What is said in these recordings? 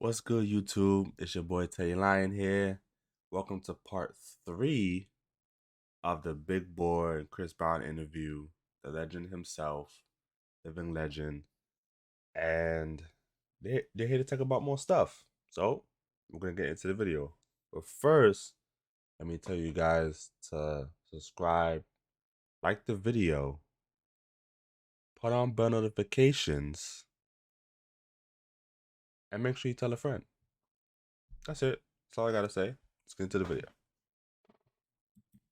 What's good, YouTube? It's your boy Tay Lion here. Welcome to part 3 of the Big Boy and Chris Brown interview. The legend himself, living legend, and they're here to talk about more stuff. So we're gonna get into the video. But first, let me tell you guys to subscribe, like the video, put on bell notifications, and make sure you tell a friend. That's it. That's all I gotta say. Let's get into the video.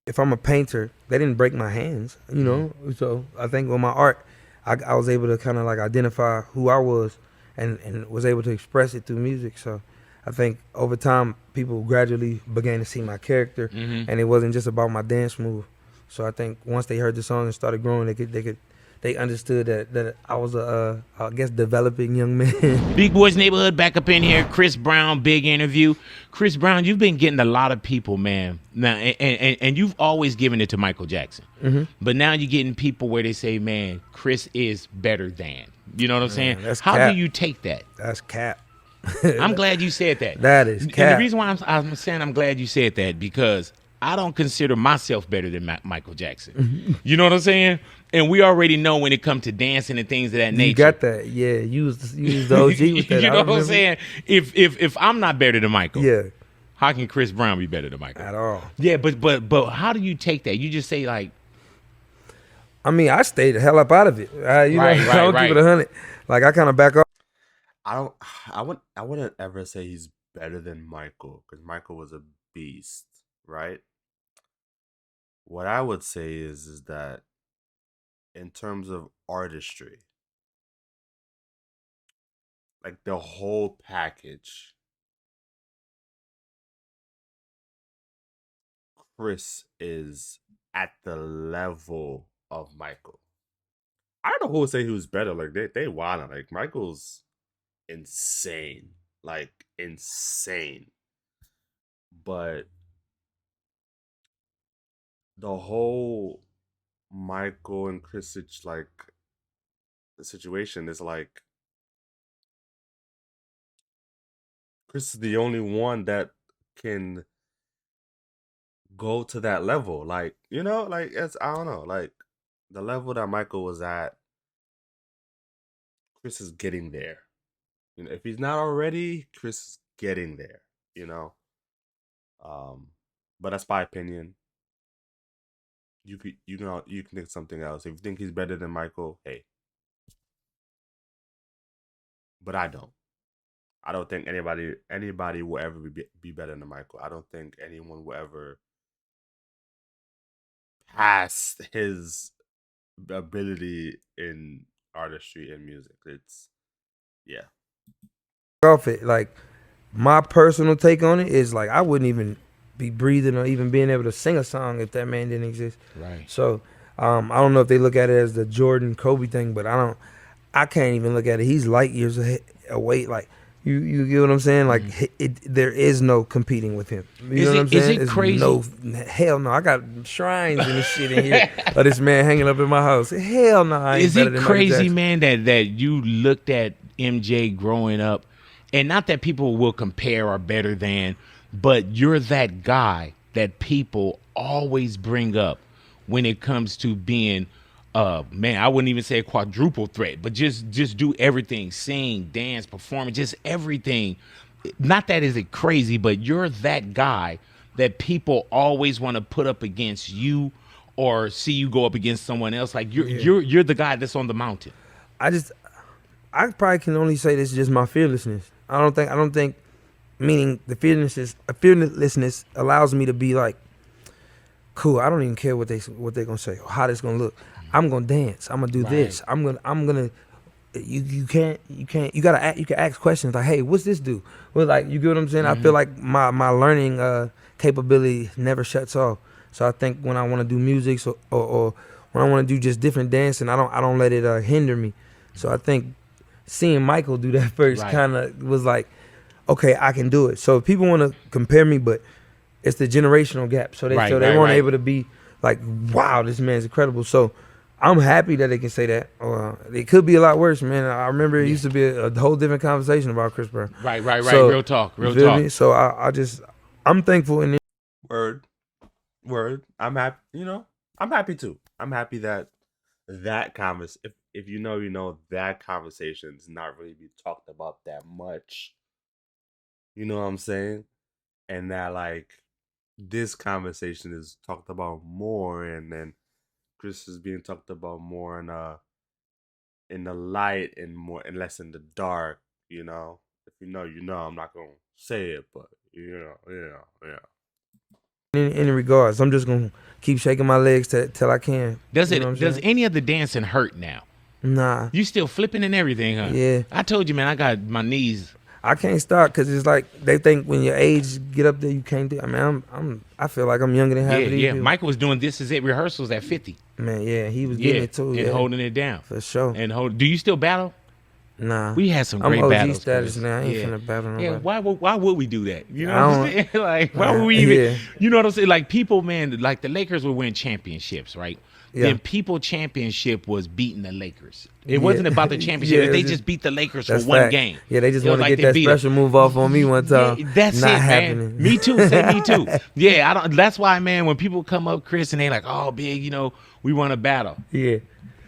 If I'm a painter, they didn't break my hands, you know. So I think with my art, I was able to kind of like identify who I was, and was able to express it through music. So I think over time, people gradually began to see my character, and it wasn't just about my dance move. So I think once they heard the song and started growing, they understood that I was I guess developing young man. Big Boys Neighborhood back up in here. Chris Brown, big interview. Chris Brown, you've been getting a lot of people, man. Now, and you've always given it to Michael Jackson. But now you're getting people where they say, man, Chris is better than. You know what I'm saying? How cap. do you take that? That's cap. I'm glad you said that. That is cap. And the reason why I'm saying I'm glad you said that, because I don't consider myself better than Michael Jackson. You know what I'm saying? And we already know when it comes to dancing and things of that nature. You got that, yeah. You was the OG with that. You know what I'm saying? If I'm not better than Michael, yeah, how can Chris Brown be better than Michael? at all. Yeah, but how do you take that? You just say like, I mean, I stayed the hell up out of it. I don't keep it 100. Like I kind of back off. I wouldn't ever say he's better than Michael, because Michael was a beast, right? What I would say is that in terms of artistry, like the whole package, Chris is at the level of Michael. I don't know who would say he was better. Like they wild. Like Michael's insane. Like insane. But the whole Michael and Chris like the situation is like Chris is the only one that can go to that level. Like, you know, like it's I don't know, like the level that Michael was at, Chris is getting there. You know, if he's not already, Chris is getting there, you know. But that's my opinion. You can think something else. If you think he's better than Michael, hey. But I don't. I don't think anybody will ever be better than Michael. I don't think anyone will ever pass his ability in artistry and music. It's yeah. Off it. Like my personal take on it is like I wouldn't even be breathing or even being able to sing a song if that man didn't exist. Right. So I don't know if they look at it as the Jordan Kobe thing, but I can't even look at it. He's light years away. Like you get what I'm saying? Like there is no competing with him. You know what I'm saying? Is it crazy? No, hell no. I got shrines and this shit in here of this man hanging up in my house. Hell no. I ain't Is better it than crazy, man, that you looked at MJ growing up, and not that people will compare or better than, but you're that guy that people always bring up when it comes to being, man, I wouldn't even say a quadruple threat, but just do everything, sing, dance, perform, just everything. Not that is it crazy, but you're that guy that people always want to put up against you or see you go up against someone else. Like you're the guy that's on the mountain. I probably can only say this is just my fearlessness. I don't think meaning the fearlessness allows me to be like, cool, I don't even care what they're gonna say or how this gonna look. I'm gonna dance. I'm gonna do this. I'm gonna you can ask questions like, hey, what's this do? Well, like, you get what I'm saying? I feel like my learning capability never shuts off. So I think when I want to do music or when I want to do just different dancing, I don't let it hinder me. So I think seeing Michael do that first kind of was like, okay, I can do it. So if people want to compare me, but it's the generational gap. So they weren't able to be like, wow, this man's incredible. So I'm happy that they can say that. It could be a lot worse, man. I remember it used to be a whole different conversation about Chris Brown. Right. So, Real talk. you feel me? So I'm thankful in it. Word. I'm happy. I'm happy too. I'm happy that if you know, that conversation's not really be talked about that much. You know what I'm saying? And that like this conversation is talked about more, and then Chris is being talked about more in the light and more and less in the dark. If you know, I'm not gonna say it, but yeah. In any regards, I'm just gonna keep shaking my legs till I can. Does You know what I'm does saying? any of the dancing hurt now? Nah, You still flipping and everything, huh? Yeah. I told you, man. I got my knees. I can't stop because it's like they think when your age get up there you can't do. I mean, I feel like I'm younger than half of these people. Michael was doing This Is It rehearsals at 50. Man, yeah, he was getting it too. And holding it down for sure. And do you still battle? Nah, We had some I'm great OG battles. status Chris. now. I ain't finna battle nobody. Yeah, why would we do that? You know I what I'm saying? Like, why would we even? You know what I'm saying? Like, people, man, like the Lakers would win championships, right? Yeah. Then people championship was beating the Lakers. It wasn't about the championship. Yeah, They just beat the Lakers for That's one fact. game. Yeah, they just It was want to like get they that beat special move off on me one time. Yeah, that's Not it, happening. man. Me too. Say me too. Yeah, I don't. That's why, man. When people come up, Chris, and they like, "Oh, big, we want to battle." Yeah.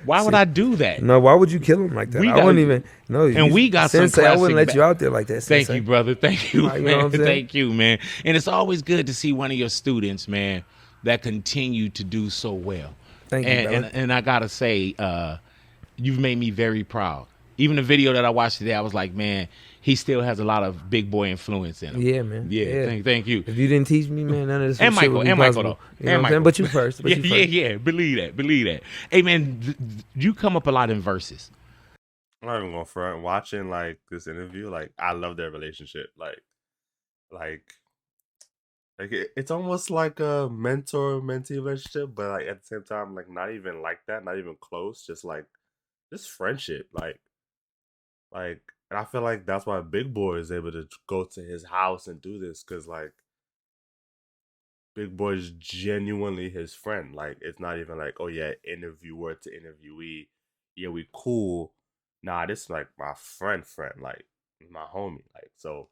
Why would I do that? No, why would you kill him like that? We I got- wouldn't even. No, And we got some Sensei, I wouldn't classic let you out there like that. Thank Sensei. you, brother. Thank you, You know what man. I'm saying? Thank you, man. And it's always good to see one of your students, man, that continue to do so well. Thank you, brother. And I gotta say, you've made me very proud. Even the video that I watched today, I was like, man, he still has a lot of big boy influence in him. Yeah, man. Yeah. Thank you. If you didn't teach me, man, none of this And shit would Michael, be and possible. Michael, though. You know what I'm saying? But you first. Yeah. Believe that. Hey, man, you come up a lot in verses. I'm not even going front. Watching like this interview, like I love their relationship. It's almost like a mentor-mentee relationship, but like at the same time, like not even like that, not even close. Just friendship. And I feel like that's why Big Boy is able to go to his house and do this, because like Big Boy's genuinely his friend. Like it's not even like, oh yeah, interviewer to interviewee. Yeah, we cool. Nah, this is like my friend, like my homie. Like, so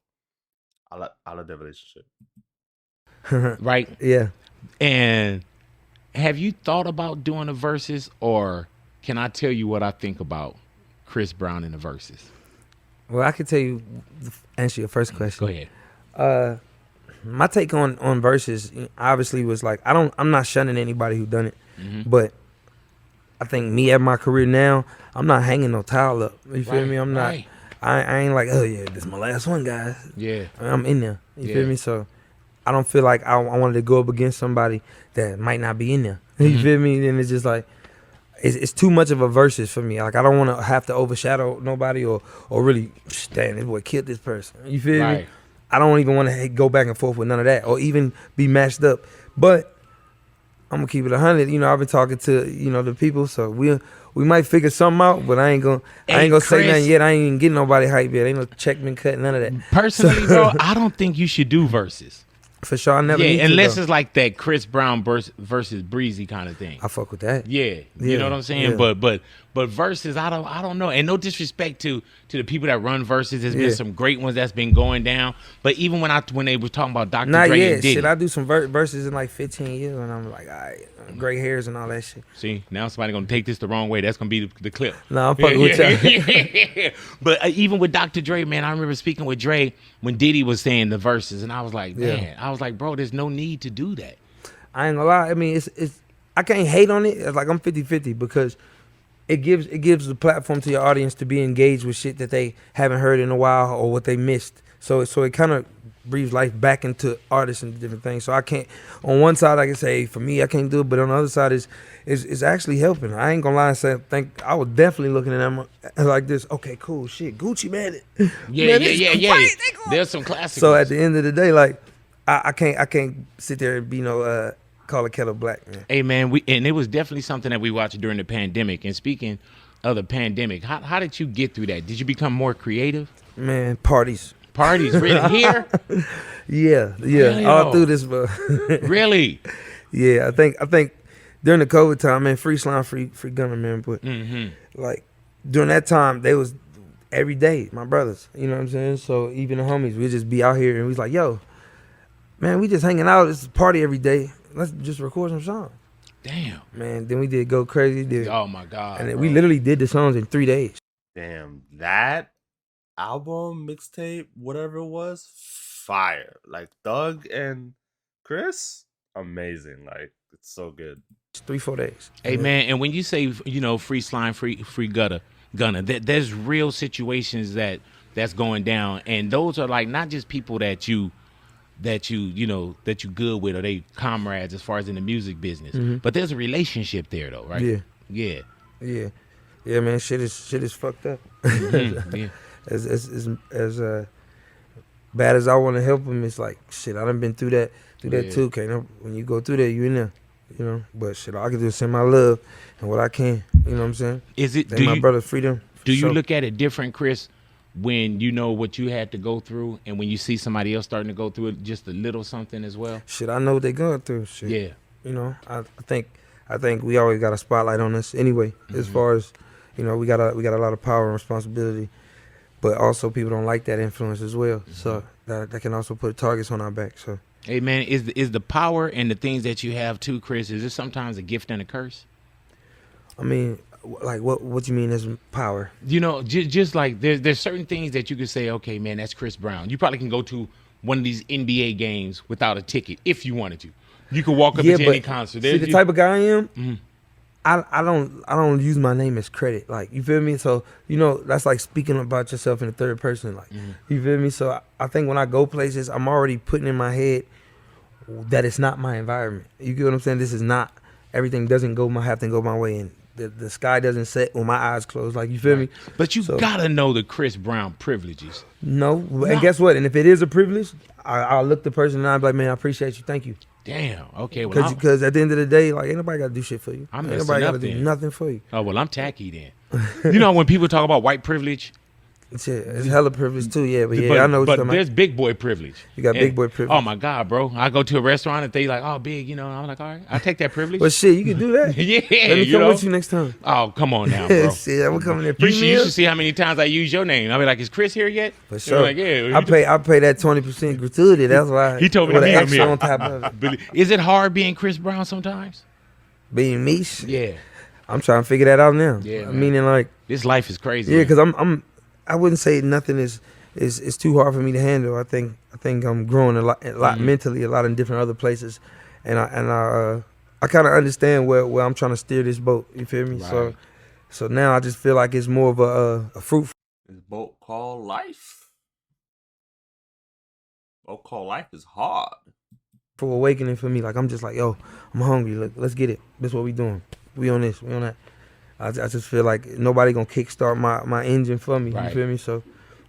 I love that relationship. Right? Yeah. And have you thought about doing the verses, or can I tell you what I think about Chris Brown in the verses? Well, I can tell you, answer your first question. Go ahead. My take on verses obviously was like, I'm not shunning anybody who done it, but I think me at my career now, I'm not hanging no towel up. You feel me? I'm not. Right. I ain't like, oh yeah, this is my last one, guys. Yeah. I'm in there. You Yeah. feel me? So I don't feel like I wanted to go up against somebody that might not be in there. You feel me? And it's just like, it's too much of a versus for me. Like I don't want to have to overshadow nobody or really, damn, this boy killed this person. You feel me? Right. I don't even want to go back and forth with none of that or even be matched up. But I'm gonna keep it 100. I've been talking to the people, so we might figure something out. But I ain't gonna say nothing yet. I ain't even getting nobody hype yet. Ain't no check been cut, none of that. Personally, bro, I don't think you should do verses. For sure, I never. need to, unless though. it's like that Chris Brown versus Breezy kind of thing. I fuck with that. Yeah, you Yeah, know what I'm saying. yeah. But verses, I don't know. And no disrespect to the people that run verses. There's been some great ones that's been going down. But even when they were talking about Dr. Not Dre yet. and Diddy, Shit, I do some verses in like 15 years, and I'm like, all right, gray hairs and all that shit. see, now somebody gonna take this the wrong way. That's gonna be the clip. Nah, I'm fucking with y'all. But even with Dr. Dre, man, I remember speaking with Dre when Diddy was saying the verses, and I was like, man, bro, there's no need to do that. I ain't gonna lie. I mean, it's I can't hate on it. It's like I'm 50-50 because it gives the platform to your audience to be engaged with shit that they haven't heard in a while or what they missed. So it kind of breathes life back into artists and different things. So I can't. On one side, I can say for me, I can't do it, but on the other side, is actually helping. I ain't gonna lie and say I was definitely looking at them like this. Okay, cool, shit, Gucci man. Yeah. Crazy. There's some classics. So at the end of the day, like I can't sit there and be call a kettle black, man. Hey man, and it was definitely something that we watched during the pandemic. And speaking of the pandemic, how did you get through that? Did you become more creative? Man, parties. Parties, really? Here? Yeah, Really, all though? through this, bro. Really? Yeah, I think during the COVID time, man, free slime, free gunner, man. But like during that time, they was every day, my brothers. You know what I'm saying? So even the homies, we just be out here and we was like, yo, man, we just hanging out. It's a party every day. Let's just record some songs. Damn. Man, then we did Go Crazy. Oh my God. And then we literally did the songs in 3 days. Damn, that album, mixtape, whatever it was, fire. Like Thug and Chris, amazing. Like it's so good. It's 3-4 days. Hey man, and when you say free slime, free gunner, there's real situations that's going down, and those are like not just people that you good with or they comrades as far as in the music business, but there's a relationship there though, right? Yeah, man. Shit is fucked up. Yeah. As bad as I want to help them, it's like shit. I done been through that too. Can't when you go through that, you in there. You know, but shit, all I can do is send my love and what I can. You know what I'm saying? Is it? Thank my brother freedom. Do you look at it different, Chris, when you know what you had to go through, and when you see somebody else starting to go through it, just a little something as well? Shit, I know what they going through. Shit. Yeah. You know, I think we always got a spotlight on us anyway. As far as we got a lot of power and responsibility, but also people don't like that influence as well. So that can also put targets on our back. So. Hey man, is the power and the things that you have too, Chris? Is this sometimes a gift and a curse? I mean, like what you mean as power? You know, just like there's certain things that you could say, okay, man, that's Chris Brown. You probably can go to one of these NBA games without a ticket if you wanted to. You could walk up to any concert. See, the type of guy I am, I don't use my name as credit. Like, you feel me? So that's like speaking about yourself in the third person. Like, you feel me? So I think when I go places, I'm already putting in my head that it's not my environment. You get what I'm saying? This is not, everything doesn't have to go my way, and the sky doesn't set with my eyes closed. Like, you feel me? But you gotta know the Chris Brown privileges. No, and guess what? And if it is a privilege, I'll look the person and I'll be like, man, I appreciate you. Thank you. Damn. Okay. Well, because at the end of the day, like, ain't nobody got to do shit for you. Ain't nobody got to do nothing for you. Oh well, I'm tacky then. You know when people talk about white privilege, it's hella privilege too. Yeah, but I know what you're talking there's about. big boy privilege. You got big boy privilege. Oh my God, bro! I go to a restaurant and they like, oh, big, I'm like, all right, I take that privilege. Well, shit, you can do that. Yeah, let me come with you next time. Oh, come on now, bro. Shit, I'm coming there. You should see how many times I use your name. I be like, is Chris here yet? For sure. Like, yeah. I pay that 20% gratuity. That's why he told me with to an meet him extra here. on top of it. Is it hard being Chris Brown sometimes? Being me? Yeah. I'm trying to figure that out now. Yeah, meaning like this life is crazy. Yeah, because I wouldn't say nothing is too hard for me to handle. I think I'm growing a lot mentally, a lot in different other places, and I kind of understand where I'm trying to steer this boat. You feel me? Right. So now I just feel like it's more of a fruitful. This boat called life. Boat called life is hard. For awakening for me, like I'm just like, yo, I'm hungry. Look, let's get it. This is what we doing. We on this. We on that. I just feel like nobody gonna kickstart my engine for me. Right. You feel me? So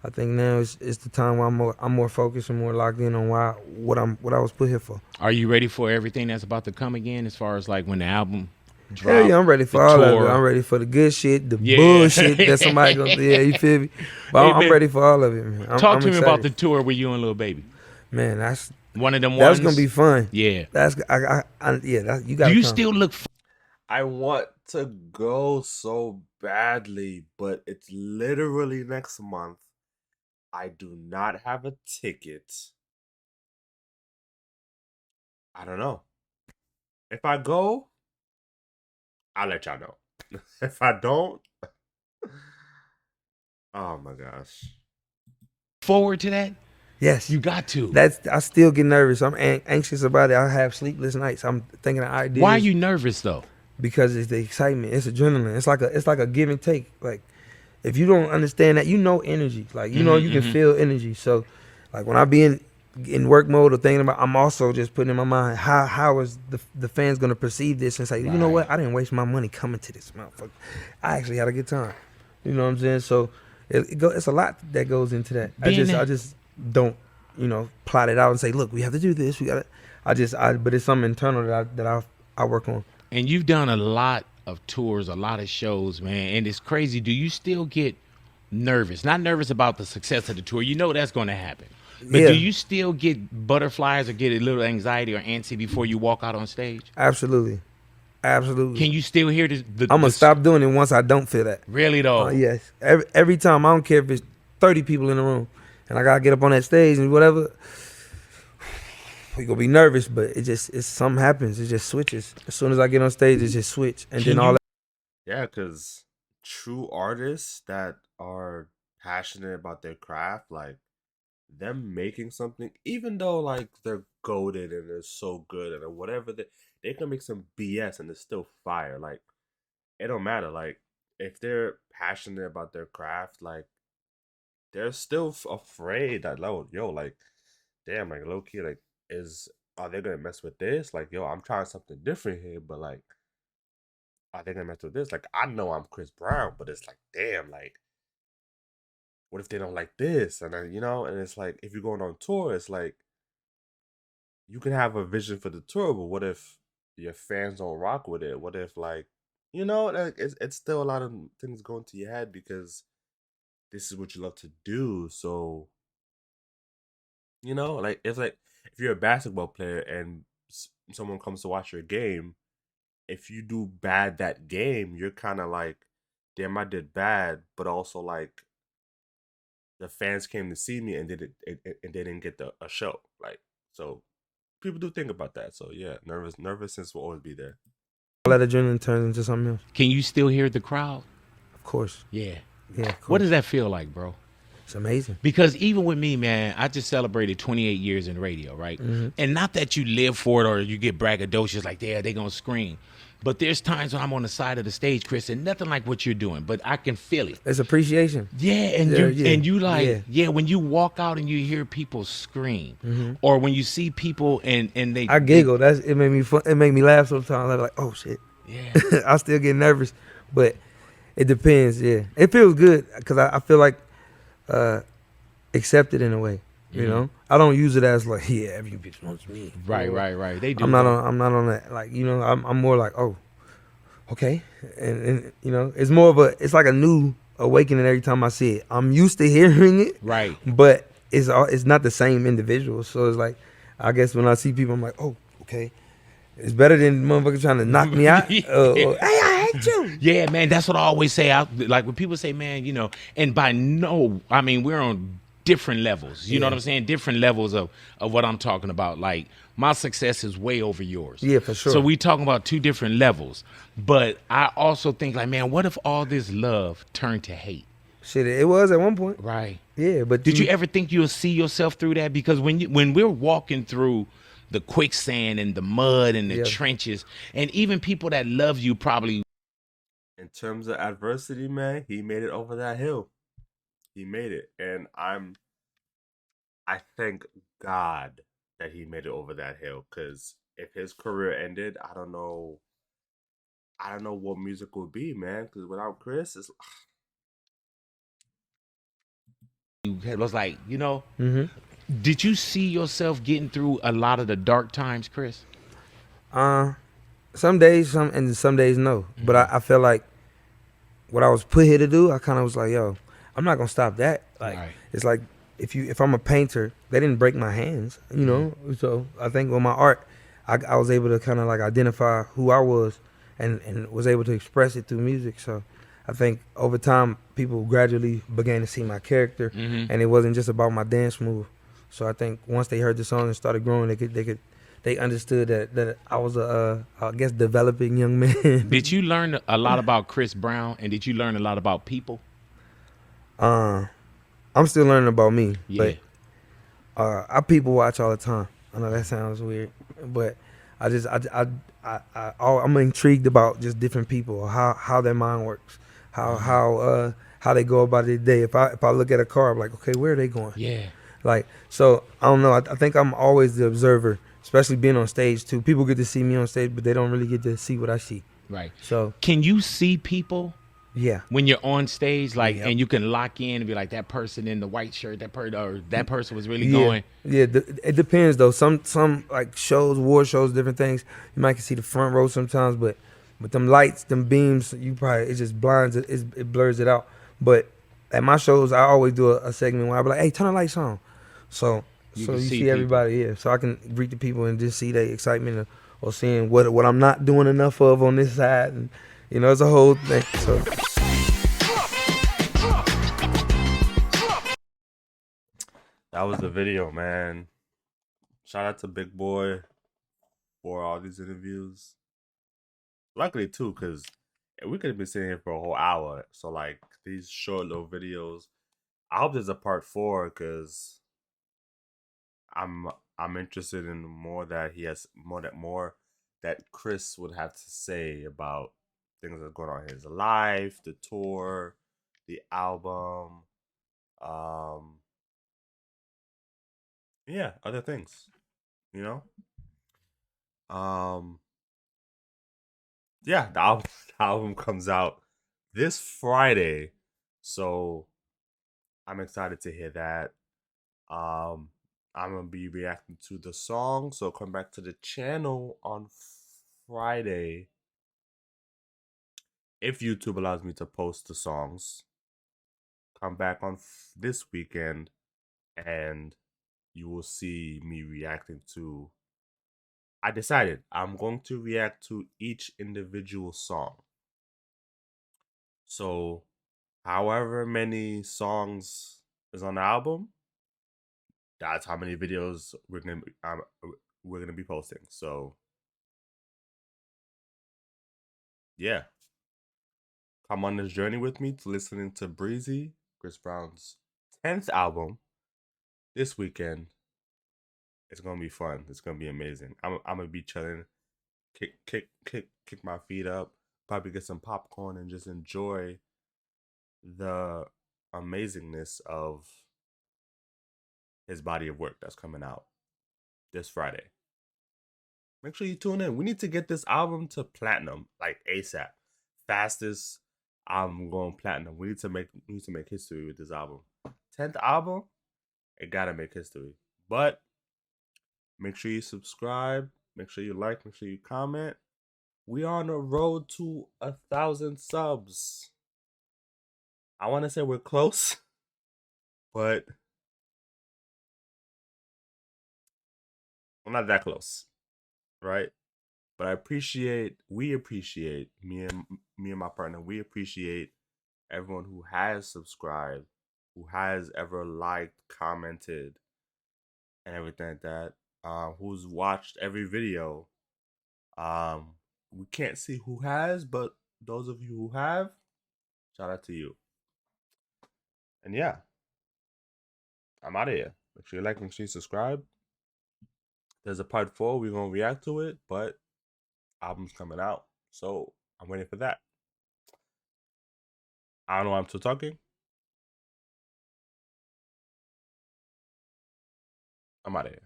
I think now it's the time where I'm more focused and more locked in on what I was put here for. Are you ready for everything that's about to come again? As far as like when the album drops? Hell yeah, I'm ready for all of it. I'm ready for the good shit, the bullshit that somebody gonna. Yeah, you feel me? But I'm ready for all of it, man. Talk to me about the tour with you and Lil Baby. Man, that's one of them ones. That's gonna be fun. Yeah. That's you got. Do you still look? I want to go so badly, but it's literally next month. I do not have a ticket. I don't know. If I go, I'll let y'all know. If I don't, oh my gosh. Forward to that? Yes. You got to. I still get nervous. I'm anxious about it. I have sleepless nights. I'm thinking of ideas. Why are you nervous though? Because it's the excitement. It's adrenaline. It's like a give and take. Like, if you don't understand that, energy. Like, you can feel energy. So, like, when I be in work mode or thinking about, I'm also just putting in my mind how is the fans gonna perceive this and say, you know what, I didn't waste my money coming to this motherfucker. I actually had a good time. You know what I'm saying? So it's a lot that goes into that. I just don't plot it out and say, look, we have to do this. We got to. But it's something internal that I work on. And you've done a lot of tours, a lot of shows, man. And it's crazy. Do you still get nervous? Not nervous about the success of the tour. You know that's going to happen. But do you still get butterflies or get a little anxiety or antsy before you walk out on stage? Absolutely. Absolutely. Can you still hear I'm gonna stop doing it once I don't feel that. Really though? Yes. Every time, I don't care if it's 30 people in the room, and I gotta get up on that stage and whatever. We gonna be nervous, but it's something happens. It just switches. As soon as I get on stage, it just switch, and then all that. Yeah, because true artists that are passionate about their craft, like them making something, even though like they're goaded and they're so good and whatever, they can make some BS and it's still fire. Like it don't matter. Like if they're passionate about their craft, like they're still afraid that like damn, like low key, like are they gonna mess with this? Like yo, I'm trying something different here, but like are they gonna mess with this? Like I know I'm Chris Brown, but it's like damn, like what if they don't like this? And then and it's like if you're going on tour, it's like you can have a vision for the tour, but what if your fans don't rock with it? What if like it's still a lot of things going to your head because this is what you love to do. So like if you're a basketball player and someone comes to watch your game, if you do bad that game, you're kind of like, damn, I did bad, but also like the fans came to see me and they didn't get a show. Like so, people do think about that. So yeah, nervousness will always be there. All that adrenaline turns into something else. Can you still hear the crowd? Of course. Yeah. Yeah. Of course. What does that feel like, bro? It's amazing. Because even with me, man, I just celebrated 28 years in radio, right? Mm-hmm. And not that you live for it or you get braggadocious like, yeah, they gonna scream. But there's times when I'm on the side of the stage, Chris, and nothing like what you're doing, but I can feel it. It's appreciation. Yeah, and you like, when you walk out and you hear people scream, Mm-hmm. or when you see people and they, I giggle. It made me fun. It made me laugh sometimes. I'm like, oh shit. Yeah. I still get nervous, but it depends. Yeah, it feels good because I feel like accepted in a way. You know, I don't use it as like, yeah, every bitch wants me. Right. They do. I'm not on that. Like, I'm more like, oh, okay, and it's more of it's like a new awakening every time I see it. I'm used to hearing it, Right. but it's not the same individual. So it's like, I guess when I see people, I'm like, oh, okay, it's better than motherfuckers trying to knock me out. Hey, I hate you. Yeah, man, that's what I always say. Like when people say, man, and I mean, we're on different levels. You know what I'm saying? Different levels of what I'm talking about. Like my success is way over yours. Yeah, for sure. So we talking about two different levels. But I also think like, man, what if all this love turned to hate? Shit, it was at one point. Right. Yeah, but did you ever think you'll see yourself through that? Because when we're walking through the quicksand and the mud and the trenches, and even people that love you probably. In terms of adversity, man, he made it over that hill. He made it, and I thank God that he made it over that hill. Because if his career ended, I don't know what music would be, man. Because without Chris, It was like, Mm-hmm. Did you see yourself getting through a lot of the dark times, Chris? Some days, some days no. Mm-hmm. But I feel like what I was put here to do, I kind of was like, yo, I'm not gonna stop that. Like, It's like if I'm a painter, they didn't break my hands, So I think with my art, I was able to kind of like identify who I was, and was able to express it through music. So I think over time, people gradually began to see my character, and it wasn't just about my dance move. So I think once they heard the song and started growing, they understood that I was I guess developing young man. Did you learn a lot about Chris Brown, and did you learn a lot about people? I'm still learning about me, yeah. But I people watch all the time. I know that sounds weird, but I'm intrigued about just different people, how their mind works, how they go about their day. If I look at a car, I'm like, okay, where are they going? Yeah. Like, so I don't know. I think I'm always the observer, especially being on stage too. People get to see me on stage, but they don't really get to see what I see. Right. So can you see people? Yeah. When you're on stage, like, and you can lock in and be like, that person in the white shirt, that person was really going. Yeah. It depends though. Some like shows, award shows, different things. You might can see the front row sometimes, but them lights, them beams, it just blinds it. It blurs it out. But at my shows, I always do a segment where I be like, hey, turn the lights on. So you see everybody, yeah. So I can greet the people and just see their excitement or seeing what I'm not doing enough of on this side, and you know, it's a whole thing. So That was the video, man. Shout out to Big Boy for all these interviews. Luckily too, because we could have been sitting here for a whole hour. So like these short little videos. I hope there's a part 4 because I'm interested in more that he has more that Chris would have to say about things that are going on in his life, the tour, the album, yeah, other things, you know. Um, yeah, the album comes out this Friday, so I'm excited to hear that. Um, I'm gonna be reacting to the song, so come back to the channel on Friday if YouTube allows me to post the songs. Come back on this weekend, and you will see me reacting to. I decided I'm going to react to each individual song. So, however many songs is on the album, that's how many videos we're gonna be posting. So, yeah, come on this journey with me to listening to Breezy, Chris Brown's 10th album this weekend. It's gonna be fun. It's gonna be amazing. I'm gonna be chilling, kick my feet up, probably get some popcorn and just enjoy the amazingness of his body of work that's coming out this Friday. Make sure you tune in. We need to get this album to platinum like ASAP. Fastest album going platinum. We need to make history with this album. 10th album, it gotta make history. But make sure you subscribe. Make sure you like. Make sure you comment. We are on the road to 1,000 subs. I want to say we're close, but we're not that close, right? But we appreciate me and my partner. We appreciate everyone who has subscribed, who has ever liked, commented, and everything like that. Who's watched every video. We can't see who has, but those of you who have, shout out to you. And yeah, I'm out of here. Make sure you like, make sure you subscribe. There's a part 4. We're gonna react to it, but album's coming out, so I'm waiting for that. I don't know why I'm still talking. I'm out of here.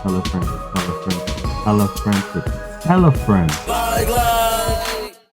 Tell a friend, tell a friend, tell a friend, tell a friend.